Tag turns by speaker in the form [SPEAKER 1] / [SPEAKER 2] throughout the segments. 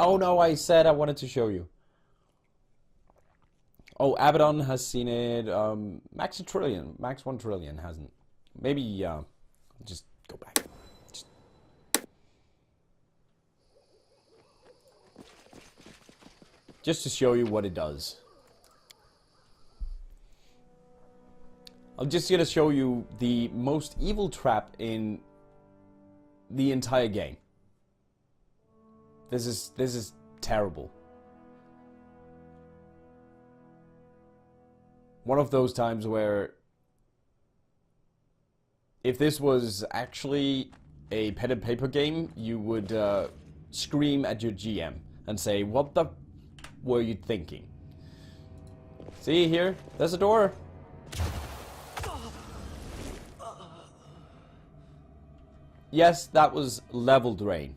[SPEAKER 1] Oh no, I said I wanted to show you. Oh, Abaddon has seen it. Max 1 trillion hasn't. Maybe just go back. Just to show you what it does. I'm just gonna show you the most evil trap in the entire game. This is terrible. One of those times where if this was actually a pen and paper game, you would scream at your GM and say, "What the were you thinking?" See here? There's a door. Yes, that was level drain.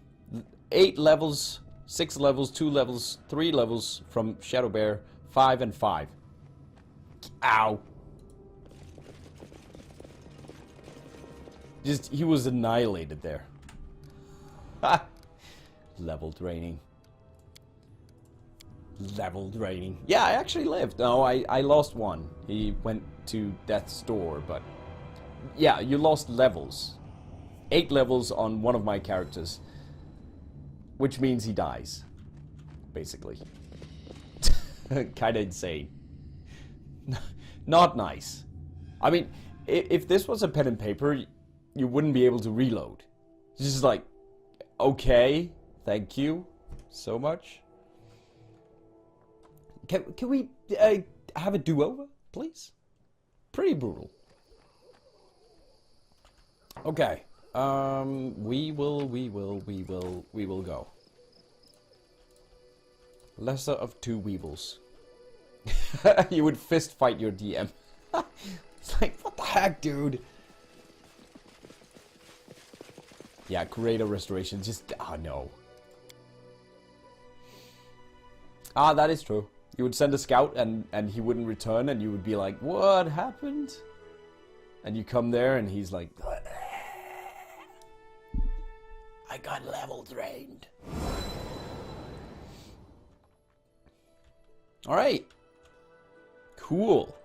[SPEAKER 1] 8 levels, 6 levels, 2 levels, 3 levels from Shadowbear, 5 and 5. Ow. Just, he was annihilated there. Ha! Level draining. Level draining. Yeah, I actually lived. No, I lost one. He went to death's door, but... yeah, you lost levels. 8 levels on one of my characters. Which means he dies. Basically. Kinda insane. Not nice. I mean, if this was a pen and paper, you wouldn't be able to reload. It's just like, okay, thank you so much. Can we have a do-over, please? Pretty brutal. Okay. We will go. Lesser of 2 weevils. You would fist fight your DM. It's like, what the heck, dude? Yeah, creator restoration, just, no. That is true. You would send a scout and he wouldn't return and you would be like, what happened? And you come there and he's like, I got level drained. Alright. Cool.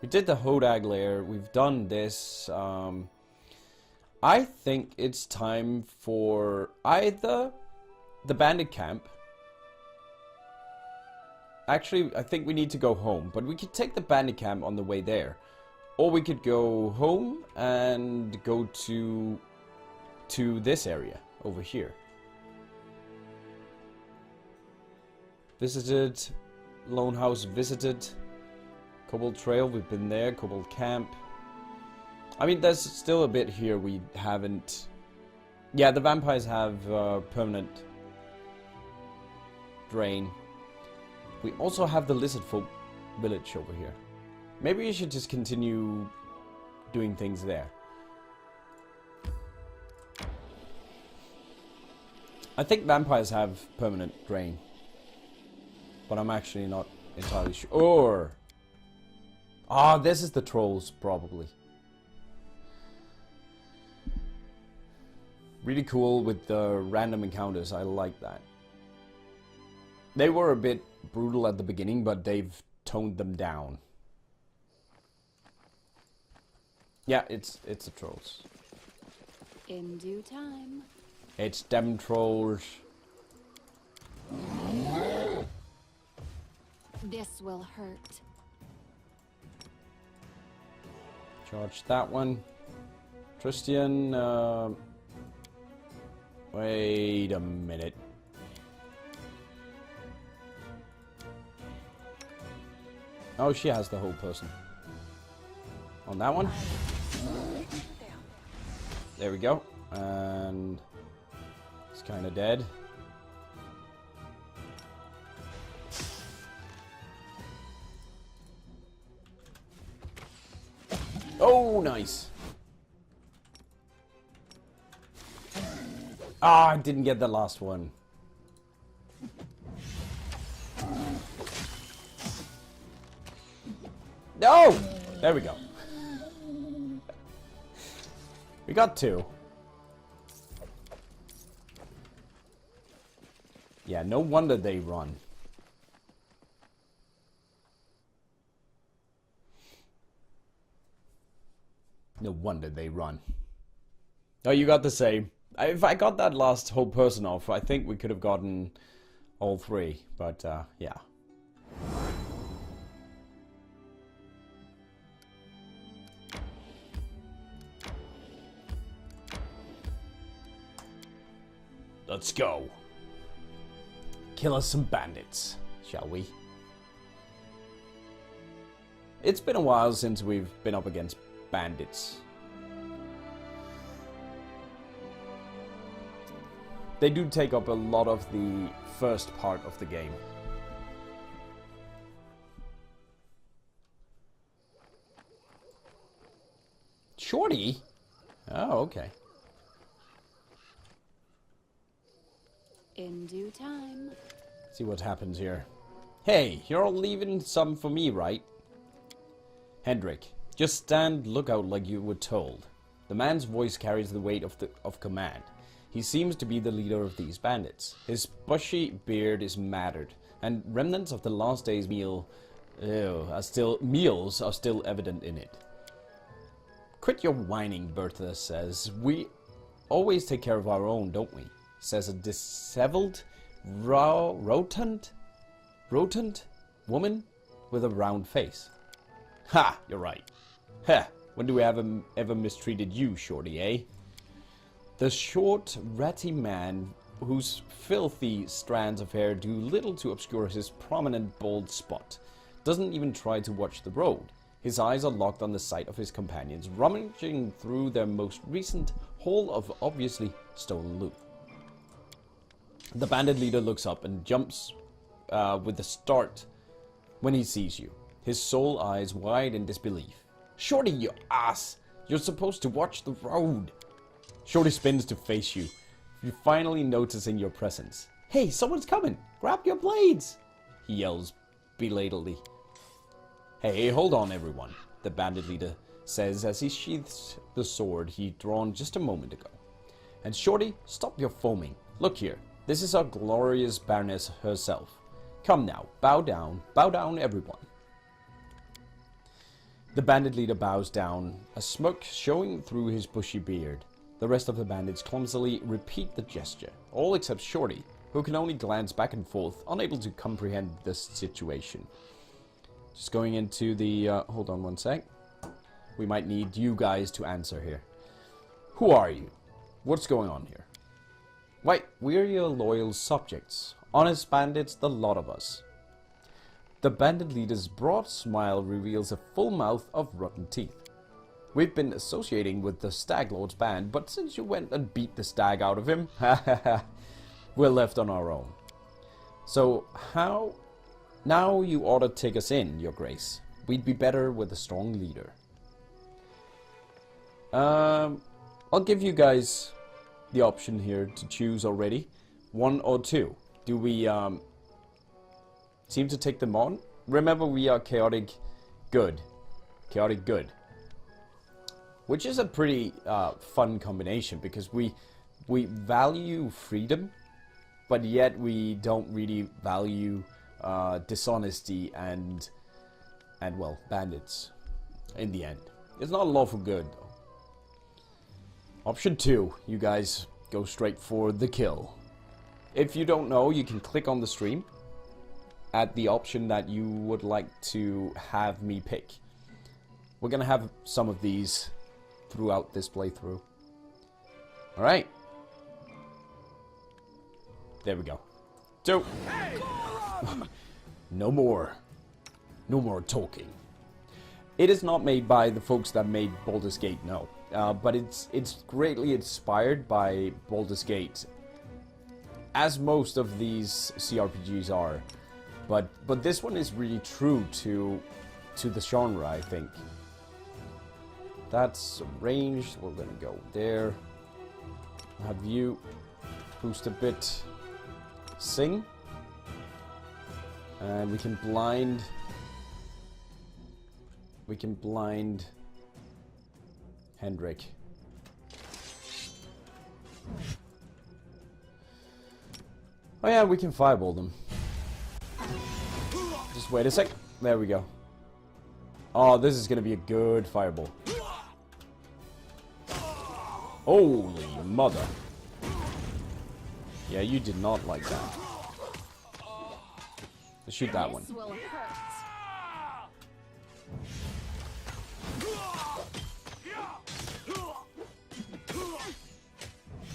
[SPEAKER 1] We did the Hodag lair. We've done this. I think it's time for either the bandit camp. Actually, I think we need to go home. But we could take the bandit camp on the way there. Or we could go home and go to this area over here. Visited, Lone House visited, Cobalt Trail, we've been there, Cobalt Camp. I mean, there's still a bit here we haven't... yeah, the vampires have permanent drain. We also have the lizard folk village over here. Maybe we should just continue doing things there. I think vampires have permanent drain. But I'm actually not entirely sure. This is the trolls, probably. Really cool with the random encounters. I like that. They were a bit brutal at the beginning, but they've toned them down. Yeah, it's the trolls.
[SPEAKER 2] In due time.
[SPEAKER 1] It's them trolls.
[SPEAKER 2] This will hurt.
[SPEAKER 1] Charge that one. Tristian, wait a minute. Oh, she has the whole person. On that one. There we go. And it's kind of dead. Oh, nice. I didn't get the last one. No! There we go. We got 2. Yeah, no wonder they run. No wonder they run. Oh, you got the same. If I got that last whole person off, I think we could have gotten all three. But, yeah. Let's go. Kill us some bandits, shall we? It's been a while since we've been up against bandits. They do take up a lot of the first part of the game. Shorty? Oh, okay.
[SPEAKER 2] In due time.
[SPEAKER 1] See what happens here. Hey, you're all leaving some for me, right? Hendrik, just stand lookout like you were told. The man's voice carries the weight of command. He seems to be the leader of these bandits. His bushy beard is matted, and remnants of the last day's meals are still evident in it. Quit your whining, Bertha says. We always take care of our own, don't we? Says a disheveled, rotund woman with a round face. Ha! You're right. Heh! When do we ever mistreated you, Shorty, eh? The short, ratty man whose filthy strands of hair do little to obscure his prominent bald spot doesn't even try to watch the road. His eyes are locked on the sight of his companions, rummaging through their most recent haul of obviously stolen loot. The bandit leader looks up and jumps with a start when he sees you, his sole eyes wide in disbelief. Shorty, you ass! You're supposed to watch the road! Shorty spins to face you, finally noticing your presence. Hey, someone's coming! Grab your blades! He yells belatedly. Hey, hold on everyone, the bandit leader says as he sheaths the sword he'd drawn just a moment ago. And Shorty, stop your foaming. Look here, this is our glorious Baroness herself. Come now, bow down everyone. The bandit leader bows down, a smirk showing through his bushy beard. The rest of the bandits clumsily repeat the gesture, all except Shorty, who can only glance back and forth, unable to comprehend the situation. Just going into the... hold on one sec. We might need you guys to answer here. Who are you? What's going on here? Why, we're your loyal subjects. Honest bandits, the lot of us. The bandit leader's broad smile reveals a full mouth of rotten teeth. We've been associating with the Stag Lord's band, but since you went and beat the stag out of him, we're left on our own. So, how... Now you ought to take us in, your grace. We'd be better with a strong leader. I'll give you guys the option here to choose already. 1 or 2. Do we, seem to take them on? Remember, we are chaotic good. Chaotic good. Which is a pretty fun combination, because we value freedom, but yet we don't really value dishonesty and well, bandits in the end. It's not lawful good though. Option 2, you guys go straight for the kill. If you don't know, you can click on the stream at the option that you would like to have me pick. We're gonna have some of these throughout this playthrough. Alright. There we go. 2. No more talking. It is not made by the folks that made Baldur's Gate, no. But it's greatly inspired by Baldur's Gate, as most of these CRPGs are. But this one is really true to the genre, I think. That's ranged. We're gonna go there. Have you boost a bit. Sing. And we can blind. Hendrik. Oh yeah, we can fireball them. Just wait a sec. There we go. Oh, this is gonna be a good fireball. Holy mother. Yeah, you did not like that. Let's shoot that one.
[SPEAKER 2] This will hurt.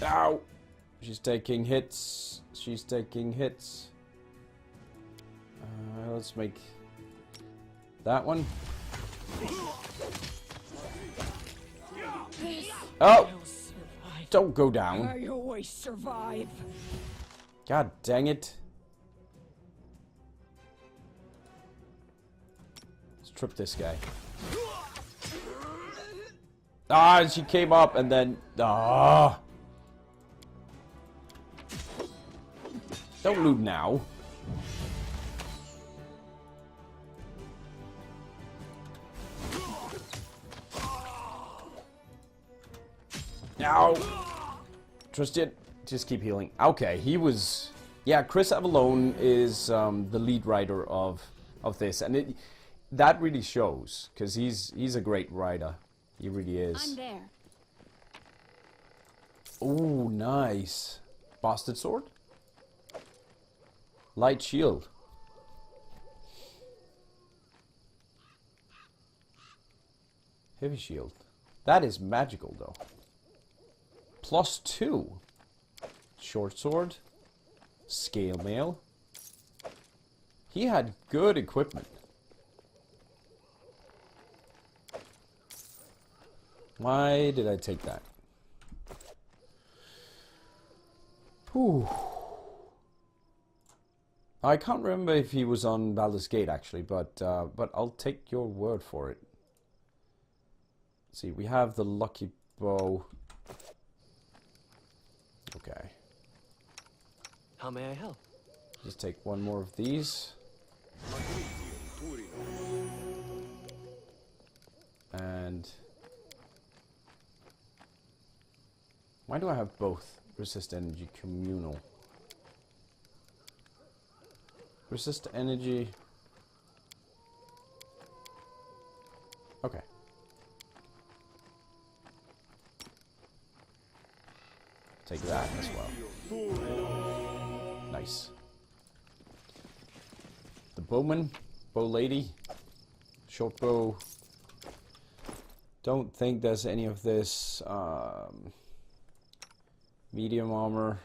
[SPEAKER 1] Ow! She's taking hits. She's taking hits. Let's make that one. Oh! Don't go down.
[SPEAKER 3] I always survive.
[SPEAKER 1] God dang it. Let's trip this guy. Ah, she came up and then... Ah! Don't loot now. Ow! Trust it. Just keep healing. Okay, he was... Yeah, Chris Avallone is the lead writer of this, and that really shows, because he's a great writer. He really is.
[SPEAKER 2] I'm there.
[SPEAKER 1] Oh, nice. Bastard sword? Light shield. Heavy shield. That is magical, though. +2. Short sword. Scale mail. He had good equipment. Why did I take that? Whew. I can't remember if he was on Baldur's Gate actually, but I'll take your word for it. Let's see, we have the lucky bow. Okay.
[SPEAKER 4] How may I help?
[SPEAKER 1] Just take one more of these. And why do I have both? Resist energy, communal. Resist energy. Okay. Take that as well. Nice. The bowman, bow lady, short bow. Don't think there's any of this. Medium armor.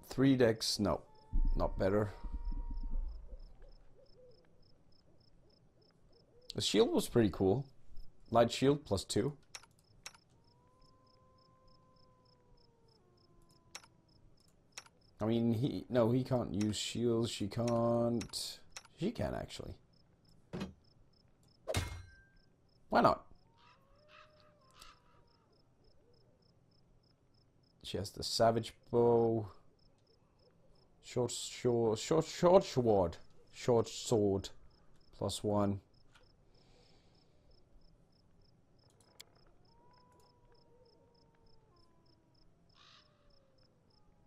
[SPEAKER 1] Three decks, no, not better. The shield was pretty cool. Light shield +2. I mean, he can't use shields. She can't. She can actually. Why not? She has the savage bow. Short sword. Short sword. +1.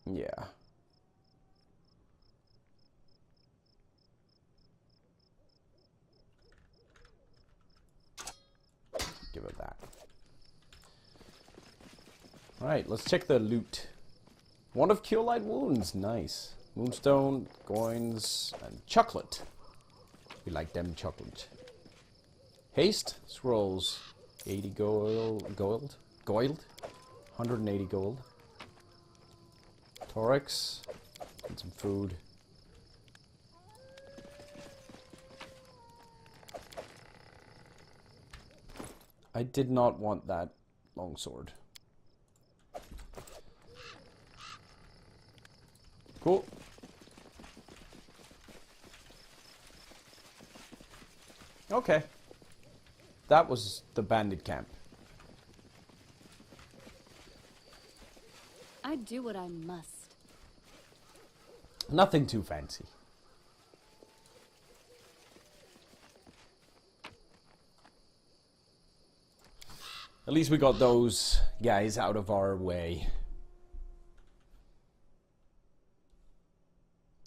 [SPEAKER 1] Yeah. Give it that. Alright, let's check the loot. One of Cure Light Wounds. Nice. Moonstone, coins, and chocolate. We like them chocolate. Haste, scrolls. 80 gold. 180 gold. Thorax. And some food. I did not want that longsword. Cool. Okay. That was the bandit camp.
[SPEAKER 2] I do what I must.
[SPEAKER 1] Nothing too fancy. At least we got those guys out of our way.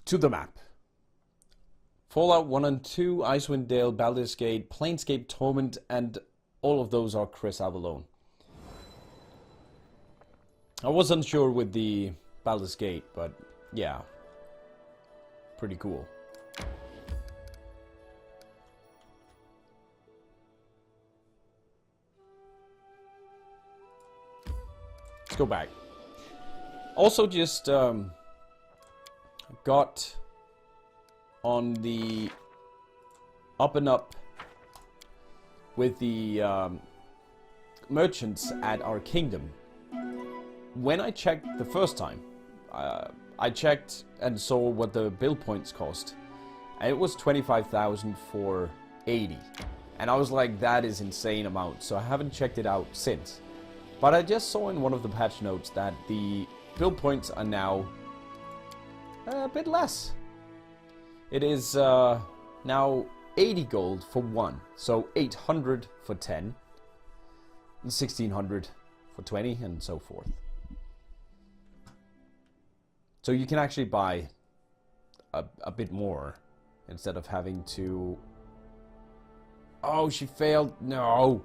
[SPEAKER 1] To the map. Fallout 1 and 2, Icewind Dale, Baldur's Gate, Planescape Torment, and all of those are Chris Avalone. I was unsure with the Baldur's Gate, but yeah. Pretty cool. Let's go back. Also just got on the up and up with the merchants at our kingdom. When I checked the first time, I checked and saw what the build points cost, and it was 25,000 for 80, and I was like, that is insane amount, so I haven't checked it out since. But I just saw in one of the patch notes that the build points are now a bit less. It is now 80 gold for 1, so 800 for 10, and 1600 for 20, and so forth. So you can actually buy a bit more instead of having to... Oh, she failed. No.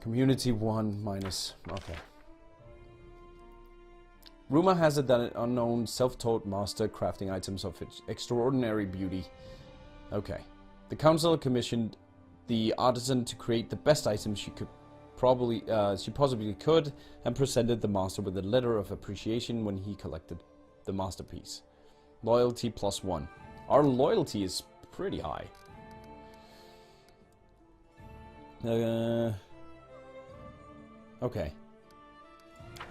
[SPEAKER 1] Community 1 minus... Okay. Rumor has it that an unknown self-taught master crafting items of extraordinary beauty. Okay. The council commissioned the artisan to create the best items she possibly could, and presented the master with a letter of appreciation when he collected the masterpiece. Loyalty +1. Our loyalty is pretty high. Okay.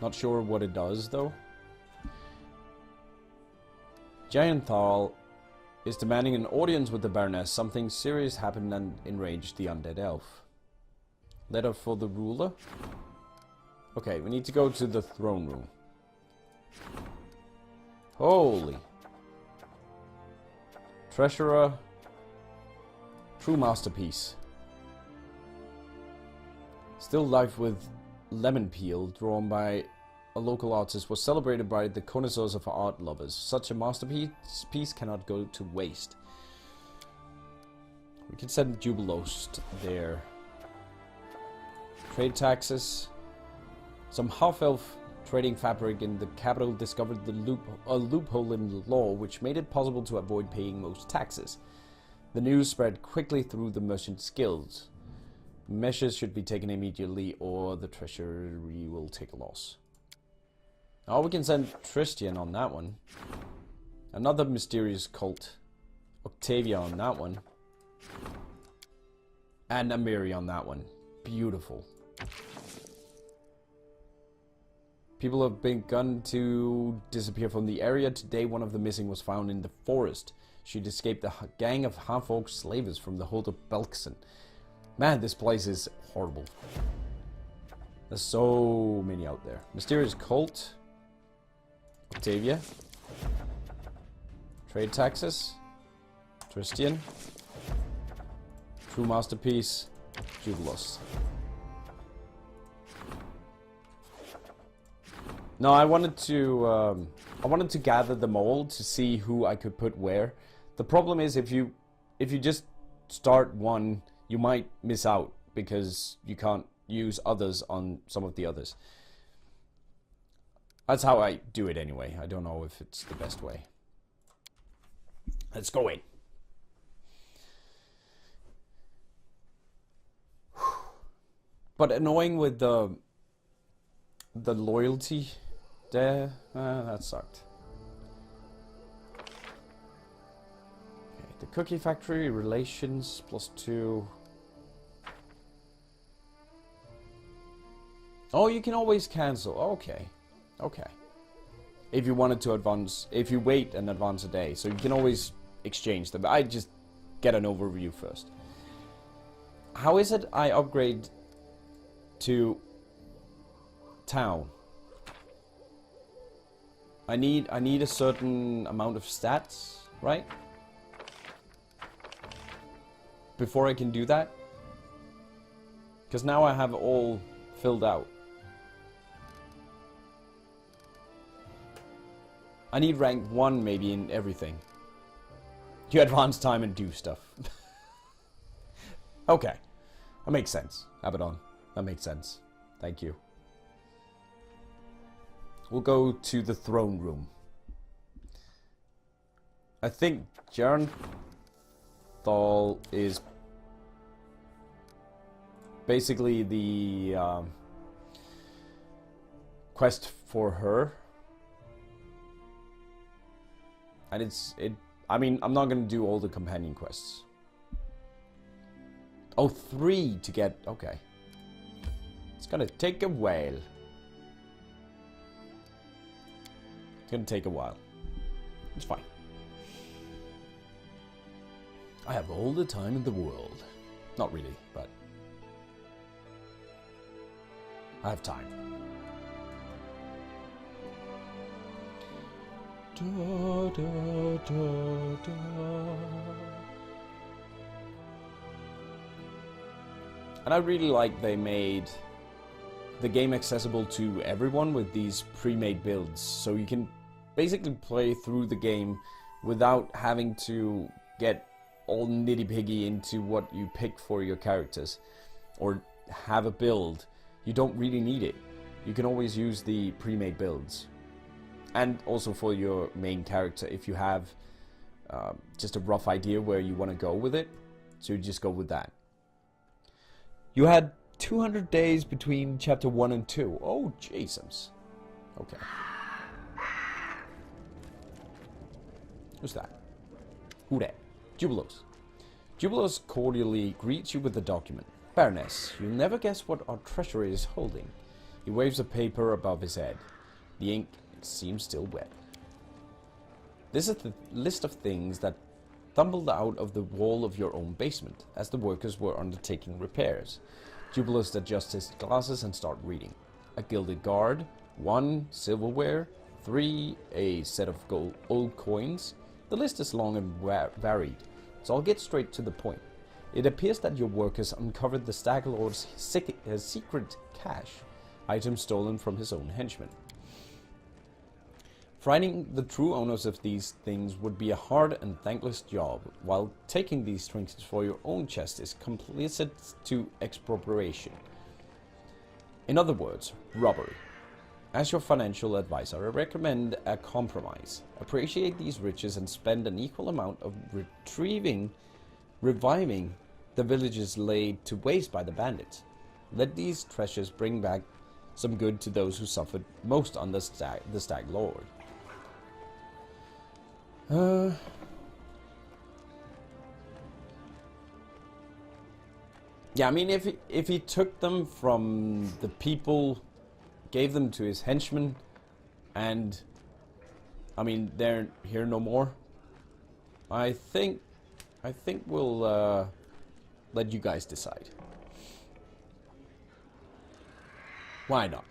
[SPEAKER 1] Not sure what it does though. Gianthal is demanding an audience with the Baroness. Something serious happened and enraged the undead elf. Letter for the ruler. Okay, we need to go to the throne room. Holy. Treasurer. True masterpiece. Still life with lemon peel, drawn by a local artist, was celebrated by the connoisseurs of art lovers. Such a masterpiece cannot go to waste. We can send Jubilost there. Trade taxes. Some half-elf trading fabric in the capital discovered a loophole in the law which made it possible to avoid paying most taxes. The news spread quickly through the merchants' guilds. Measures should be taken immediately or the treasury will take a loss. Oh, we can send Tristian on that one. Another mysterious cult. Octavia on that one. And Amiri on that one. Beautiful. People have begun to disappear from the area. Today, one of the missing was found in the forest. She'd escaped a gang of half-orc slavers from the hold of Belkson. Man, this place is horrible. There's so many out there. Mysterious cult. Octavia. Trade taxes. Tristian. True masterpiece. Jubilos. No, I wanted to gather them all to see who I could put where. The problem is if you just start one, you might miss out because you can't use others on some of the others. That's how I do it anyway. I don't know if it's the best way. Let's go in. But annoying with the loyalty there, that sucked. Okay, the cookie factory, relations, +2. Oh, you can always cancel. Okay. Okay. If you wanted to advance, if you wait and advance a day. So you can always exchange them. I just get an overview first. How is it I upgrade to town? I need a certain amount of stats, right? Before I can do that. Because now I have all filled out. I need rank 1 maybe in everything. You advance time and do stuff. Okay. That makes sense, Abaddon. That makes sense. Thank you. We'll go to the throne room. I think Jarenthal is basically the quest for her. And I mean, I'm not going to do all the companion quests. Oh, 3 to get... Okay. It's going to take a while. It's going to take a while. It's fine. I have all the time in the world. Not really, but... I have time. Da, da, da, da. And I really like they made the game accessible to everyone with these pre-made builds, so you can basically play through the game without having to get all nitty-piggy into what you pick for your characters or have a build. You don't really need it. You can always use the pre-made builds. And also for your main character, if you have just a rough idea where you want to go with it, so you just go with that. You had 200 days between chapter 1 and 2. Oh, Jesus. Okay. Who's that? Who that? Jubilos. Jubilos cordially greets you with the document. Baroness, you'll never guess what our treasurer is holding. He waves a paper above his head. The ink seems still wet. This is the list of things that tumbled out of the wall of your own basement as the workers were undertaking repairs. Jubilos adjusts his glasses and starts reading. A gilded guard, 1 silverware, 3 a set of old coins. The list is long and varied, so I'll get straight to the point. It appears that your workers uncovered the Stag Lord's secret cache, items stolen from his own henchmen. Finding the true owners of these things would be a hard and thankless job, while taking these trinkets for your own chest is complicit to expropriation. In other words, robbery. As your financial advisor, I recommend a compromise. Appreciate these riches and spend an equal amount of reviving the villages laid to waste by the bandits. Let these treasures bring back some good to those who suffered most on the Stag Lord. Yeah, I mean, if he took them from the people, gave them to his henchmen, and I mean they're here no more, I think we'll let you guys decide. Why not?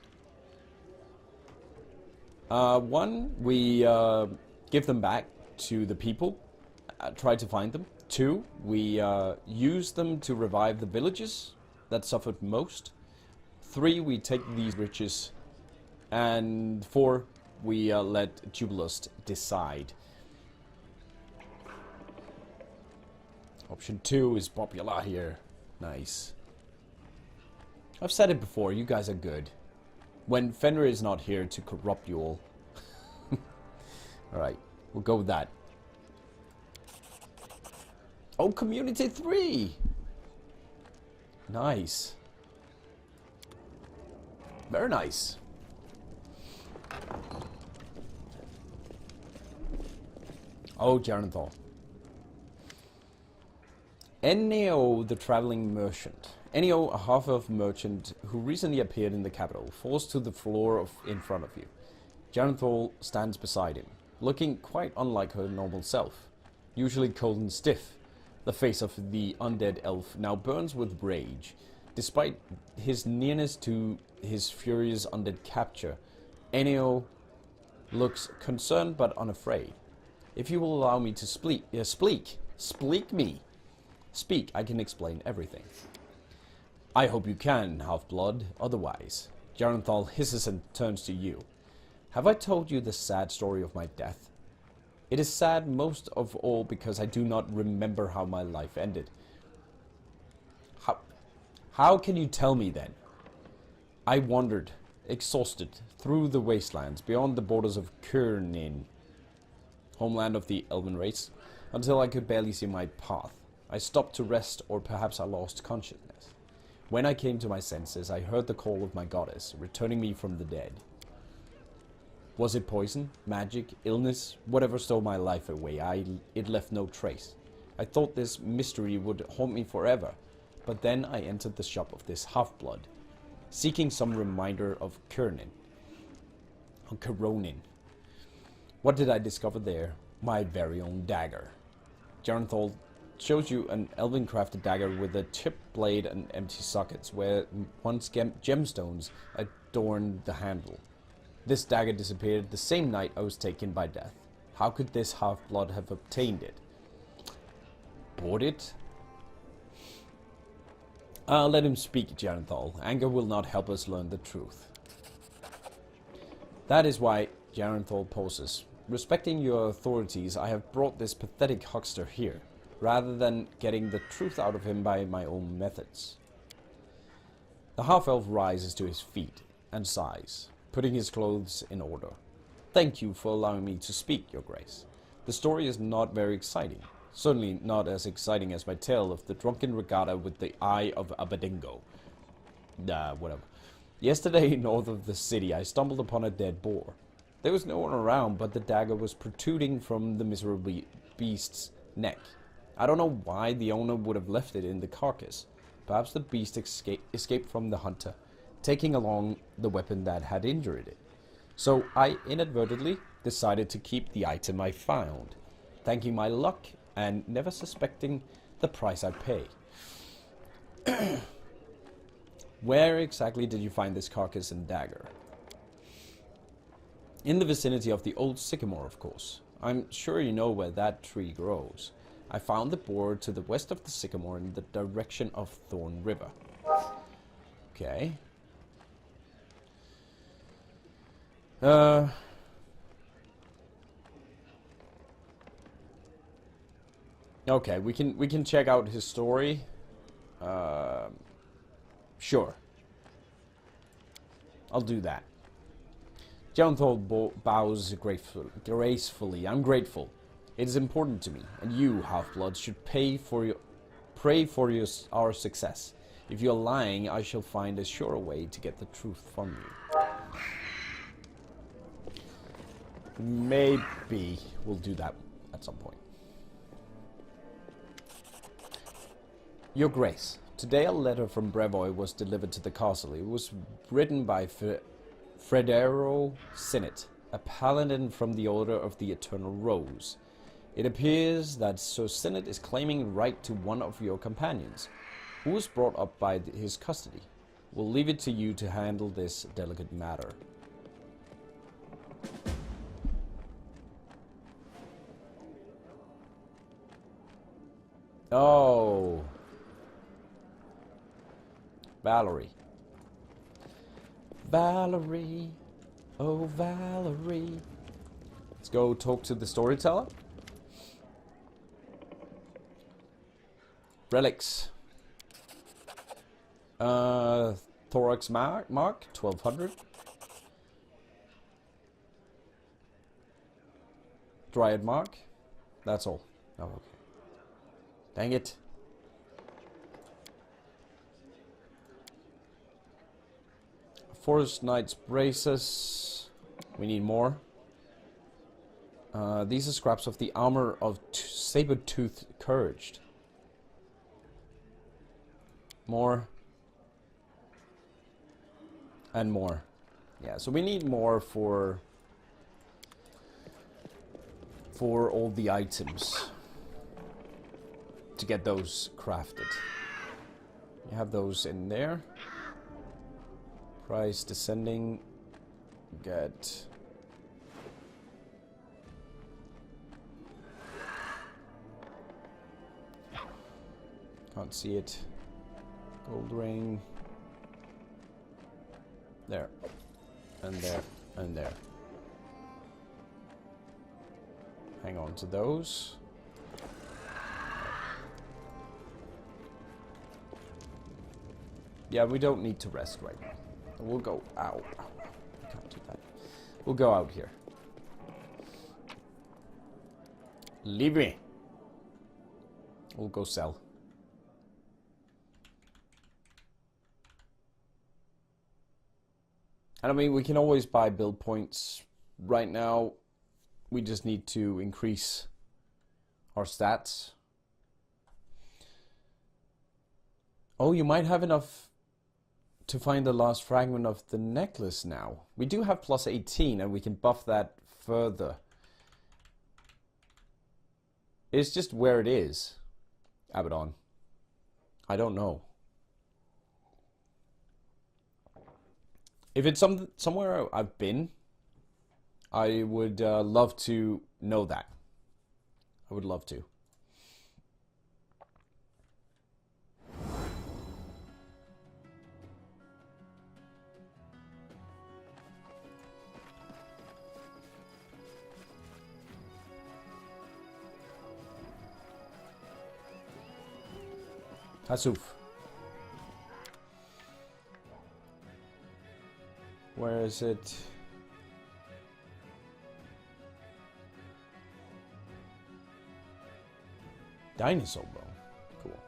[SPEAKER 1] One, we give them back to the people, try to find them. 2, we use them to revive the villages that suffered most. 3, we take these riches. And 4, we let Jubilos decide. Option 2 is popular here. Nice. I've said it before, you guys are good. When Fenrir is not here to corrupt you all. Alright, we'll go with that. Oh, Community 3! Nice. Very nice. Oh, Jarenthal. Ennio, the traveling merchant. Ennio, a half-elf merchant who recently appeared in the capital, falls to the floor in front of you. Jarenthal stands beside him, looking quite unlike her normal self. Usually cold and stiff, the face of the undead elf now burns with rage. Despite his nearness to his furious undead capture, Ennio looks concerned but unafraid. If you will allow me to speak, I can explain everything. I hope you can, Half-Blood. Otherwise, Jarenthal hisses and turns to you. Have I told you the sad story of my death? It is sad most of all because I do not remember how my life ended. How can you tell me then? I wandered, exhausted, through the wastelands beyond the borders of Kurnin, homeland of the elven race, until I could barely see my path. I stopped to rest, or perhaps I lost consciousness. When I came to my senses, I heard the call of my goddess, returning me from the dead. Was it poison, magic, illness, whatever stole my life away? It left no trace. I thought this mystery would haunt me forever, but then I entered the shop of this half-blood, seeking some reminder of Kurnin, or Koronin. What did I discover there? My very own dagger. Jarenthal shows you an elven-crafted dagger with a chipped blade and empty sockets, where once gemstones adorned the handle. This dagger disappeared the same night I was taken by death. How could this half-blood have obtained it? Bought it? Let him speak, Jarenthal. Anger will not help us learn the truth. That is why Jarenthal pauses. Respecting your authorities, I have brought this pathetic huckster here, rather than getting the truth out of him by my own methods. The half-elf rises to his feet and sighs, putting his clothes in order. Thank you for allowing me to speak, Your Grace. The story is not very exciting. Certainly not as exciting as my tale of the drunken regatta with the eye of Abedingo. Whatever. Yesterday, north of the city, I stumbled upon a dead boar. There was no one around, but the dagger was protruding from the miserable beast's neck. I don't know why the owner would have left it in the carcass. Perhaps the beast escaped from the hunter, taking along the weapon that had injured it. So I inadvertently decided to keep the item I found, thanking my luck and never suspecting the price I'd pay. Where exactly did you find this carcass and dagger? In the vicinity of the old sycamore, of course. I'm sure you know where that tree grows. I found the boar to the west of the sycamore in the direction of Thorn River. Okay. Okay, we can check out his story. Sure. I'll do that. Jarenthal bows gracefully. I'm grateful. It is important to me, and you, half-blood, should pray for our success. If you're lying, I shall find a surer way to get the truth from you. Maybe we'll do that at some point. Your Grace, today a letter from Brevoy was delivered to the castle. It was written by Fredero Sinnet, a paladin from the Order of the Eternal Rose. It appears that Sir Sinnet is claiming right to one of your companions, who was brought up by his custody. We'll leave it to you to handle this delicate matter. Oh. Valerie. Valerie. Oh, Valerie. Let's go talk to the storyteller. Relics. Thorax mark 1200. Dryad mark. That's all. Oh, okay. Dang it. Forest Knight's braces. We need more. These are scraps of the armor of saber-toothed courage. More. And more. Yeah, so we need more for all the items to get those crafted. You have those in there. Price descending. Get. Can't see it. Gold ring. There. And there. And there. Hang on to those. Yeah, we don't need to rest right now. We'll go out. Can't do that. We'll go out here. Leave me. We'll go sell. And I mean, we can always buy build points. Right now, we just need to increase our stats. Oh, you might have enough to find the last fragment of the necklace now. We do have plus 18 and we can buff that further. It's just where it is, Abaddon. I don't know. If it's somewhere I've been, I would love to know that. I would love to. Hasuf. Where is it? Dinosaur bone. Cool.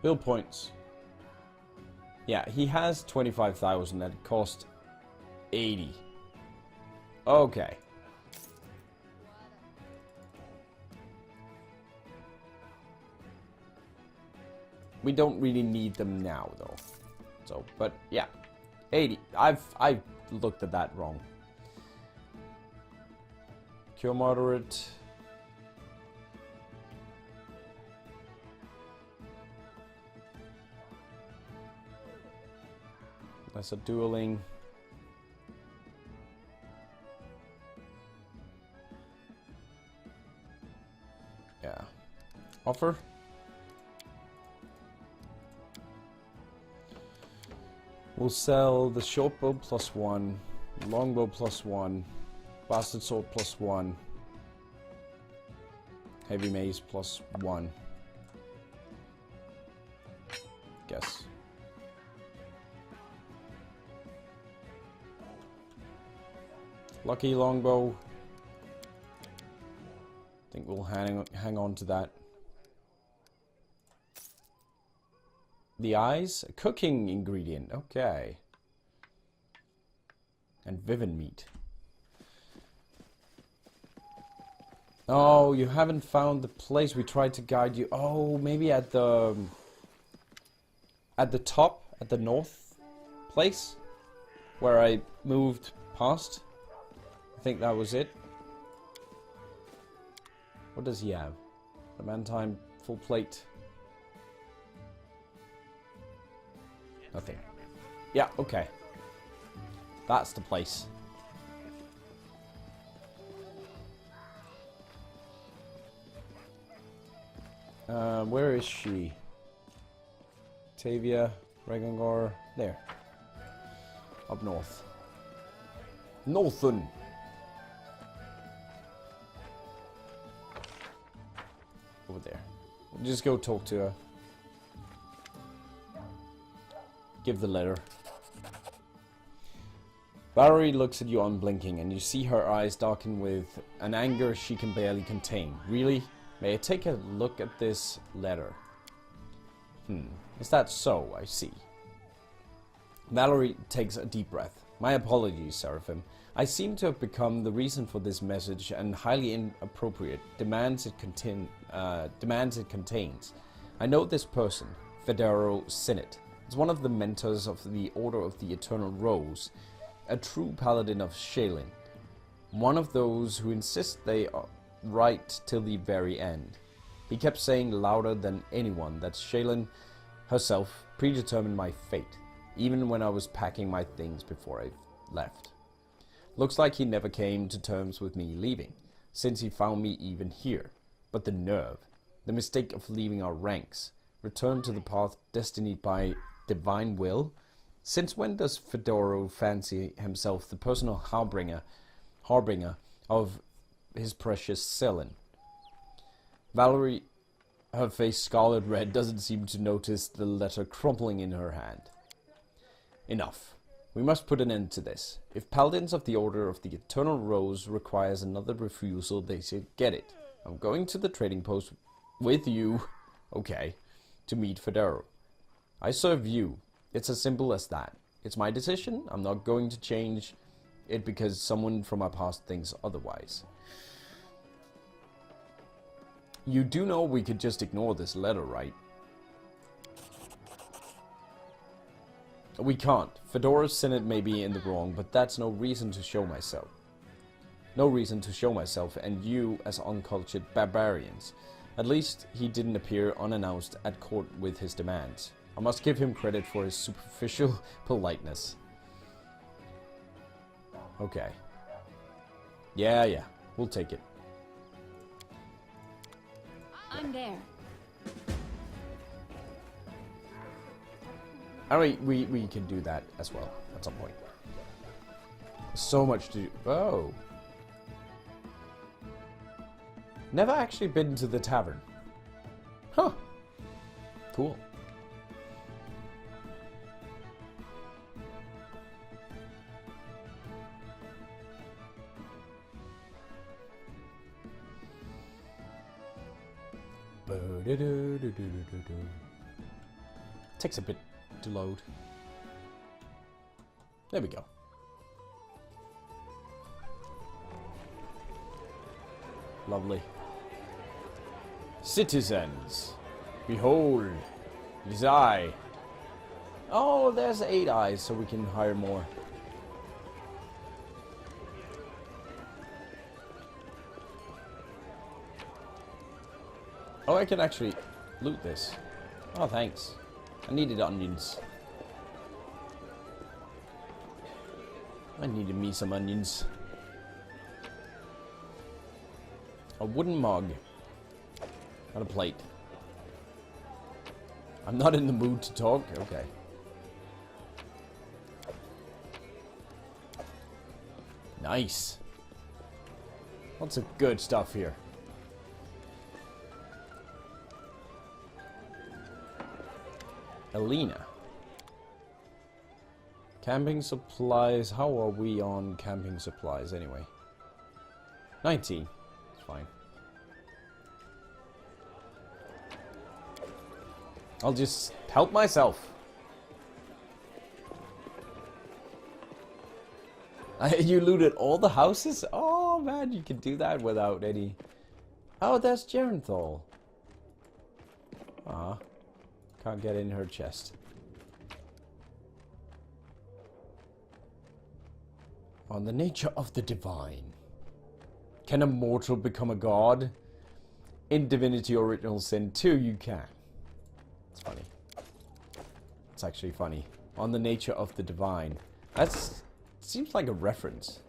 [SPEAKER 1] Build points. Yeah, he has 25,000 that cost 80. Okay. We don't really need them now though. So, but yeah. 80. I've looked at that wrong. Cure moderate. That's a dueling. Yeah. Offer. We'll sell the short bow +1, longbow +1, bastard sword +1, heavy mace +1. Guess. Lucky longbow. I think we'll hang on to that. The eyes? A cooking ingredient. Okay. And Viven meat. Oh, you haven't found the place we tried to guide you. Oh, maybe at the top, at the north place where I moved past. I think that was it. What does he have? Adamantine full plate. Nothing. Yeah, okay. That's the place. Where is she? Tavia, Regangor, there. Up north. Northern. Over there. We'll just go talk to her. Give the letter. Valerie looks at you unblinking, and you see her eyes darken with an anger she can barely contain. Really? May I take a look at this letter? Is that so? I see. Valerie takes a deep breath. My apologies, Seraphim. I seem to have become the reason for this message, and highly inappropriate demands it contains. I know this person, Federo Sinnet. Is one of the mentors of the Order of the Eternal Rose, a true paladin of Shaylin, one of those who insist they are right till the very end. He kept saying louder than anyone that Shaylin herself predetermined my fate, even when I was packing my things before I left. Looks like he never came to terms with me leaving, since he found me even here. But the nerve, the mistake of leaving our ranks, Return to the path destined by divine will? Since when does Fedoro fancy himself the personal harbinger of his precious Cellin? Valerie, her face scarlet red, doesn't seem to notice the letter crumpling in her hand. Enough. We must put an end to this. If Paladins of the Order of the Eternal Rose requires another refusal, they should get it. I'm going to the trading post with you, okay, to meet Fedoro. I serve you. It's as simple as that. It's my decision. I'm not going to change it because someone from my past thinks otherwise. You do know we could just ignore this letter, right? We can't. Fedora's Senate may be in the wrong, but that's no reason to show myself. No reason to show myself and you as uncultured barbarians. At least he didn't appear unannounced at court with his demands. I must give him credit for his superficial politeness. Okay. Yeah, we'll take it.
[SPEAKER 2] I'm there.
[SPEAKER 1] I mean, we can do that as well at some point. So much to do. Oh. Never actually been to the tavern. Huh. Cool. Takes a bit to load. There we go. Lovely. Citizens, behold, it is I. Oh, there's 8 eyes, so we can hire more. Oh, I can actually loot this. Oh, thanks. I needed onions. I needed me some onions. A wooden mug. And a plate. I'm not in the mood to talk? Okay. Nice. Lots of good stuff here. Elena. Camping supplies. How are we on camping supplies anyway? 19. It's fine. I'll just help myself. You looted all the houses? Oh man, you can do that without any... Oh, that's Jerenthal. Ah. Can't get in her chest. On the nature of the divine. Can a mortal become a god? In Divinity Original Sin 2, you can. It's funny. It's actually funny. On the nature of the divine. That's... seems like a reference.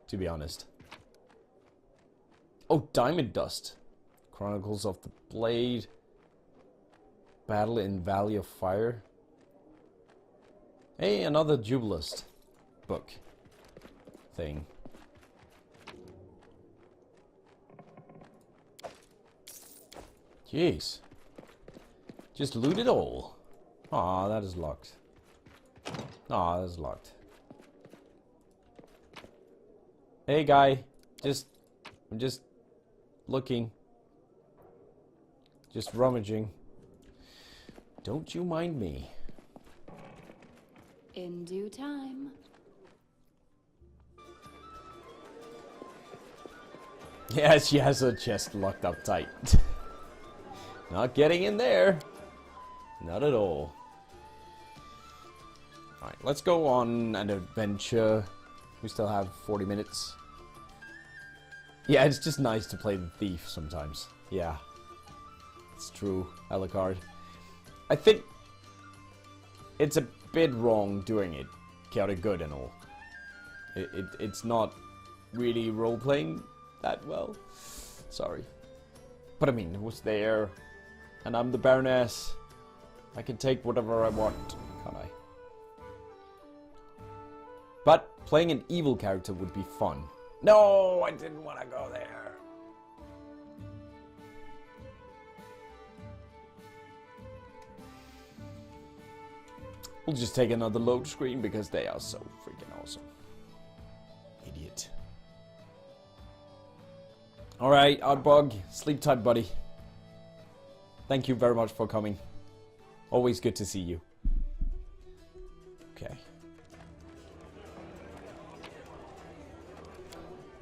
[SPEAKER 1] To be honest. Oh, Diamond Dust. Chronicles of the Blade. Battle in Valley of Fire. Hey, another Jubilist book thing. Jeez. Just loot it all. Aw, that is locked. Aw, that is locked. Hey, guy. I'm just looking. Just rummaging. Don't you mind me.
[SPEAKER 2] In due time.
[SPEAKER 1] Yeah, she has her chest locked up tight. Not getting in there. Not at all. Alright, let's go on an adventure. We still have 40 minutes. Yeah, it's just nice to play the thief sometimes. Yeah. It's true, Alucard. I think it's a bit wrong doing it chaotic good and all. It's not really role-playing that well. Sorry. But I mean, it was there. And I'm the Baroness. I can take whatever I want, can't I? But playing an evil character would be fun. No, I didn't want to go there. We'll just take another load screen because they are so freaking awesome. Idiot. Alright, Oddbug, sleep tight, buddy. Thank you very much for coming. Always good to see you. Okay.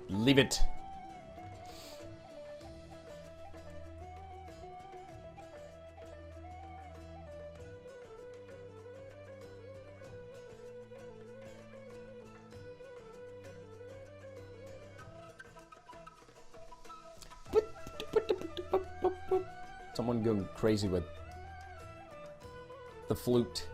[SPEAKER 1] Leave it. Someone going crazy with the flute.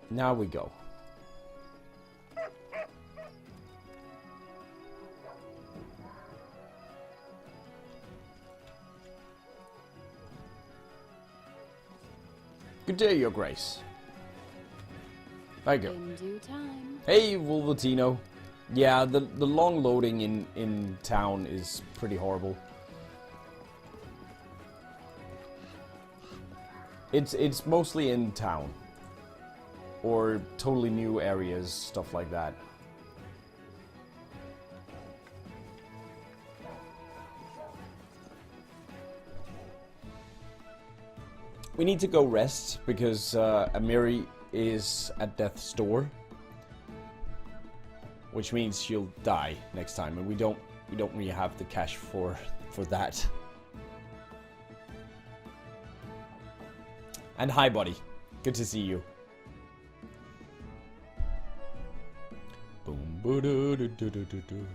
[SPEAKER 1] Now we go. Good day, Your Grace. Thank you.
[SPEAKER 2] In due time.
[SPEAKER 1] Hey, Wolvertino. Yeah, the long loading in town is pretty horrible. It's mostly in town. Or totally new areas, stuff like that. We need to go rest because Amiri is at death's door, which means she'll die next time, and we don't really have the cash for that. And hi, buddy. Good to see you. Boom, boo doo doo doo doo doo doo.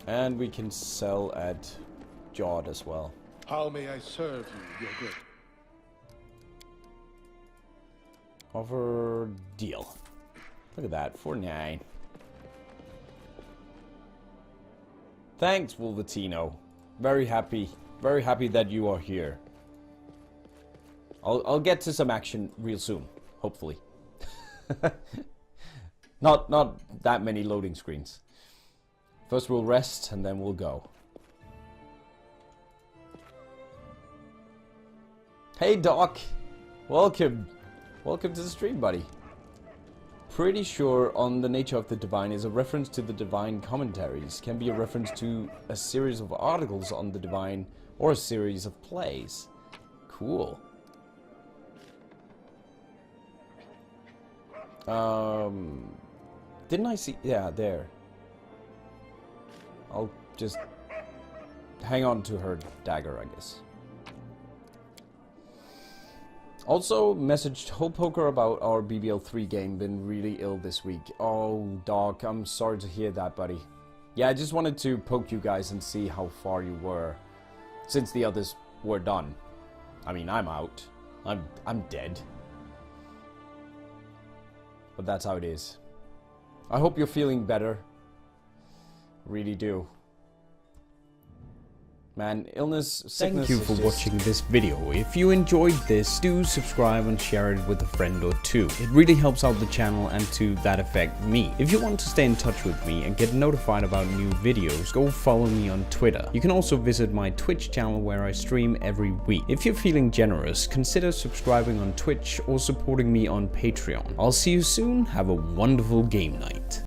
[SPEAKER 1] And we can sell at Jod as well.
[SPEAKER 3] How may I serve you, Your Grace?
[SPEAKER 1] Offer deal. Look at that, 49. Thanks, Wolvertino. Very happy that you are here. I'll get to some action real soon, hopefully. Not that many loading screens. First we'll rest, and then we'll go. Hey, Doc! Welcome! Welcome to the stream, buddy. Pretty sure On the Nature of the Divine is a reference to the Divine commentaries. Can be a reference to a series of articles on the Divine, or a series of plays. Cool. Didn't I see... Yeah, there. I'll just hang on to her dagger, I guess. Also, messaged Hope Poker about our BBL3 game. Been really ill this week. Oh, Doc, I'm sorry to hear that, buddy. Yeah, I just wanted to poke you guys and see how far you were, since the others were done. I mean, I'm out. I'm dead. But that's how it is. I hope you're feeling better. Really do. Man, illness, sickness. Thank you for watching this video. If you enjoyed this, do subscribe and share it with a friend or two. It really helps out the channel and to that effect me. If you want to stay in touch with me and get notified about new videos, go follow me on Twitter. You can also visit my Twitch channel where I stream every week. If you're feeling generous, consider subscribing on Twitch or supporting me on Patreon. I'll see you soon. Have a wonderful game night.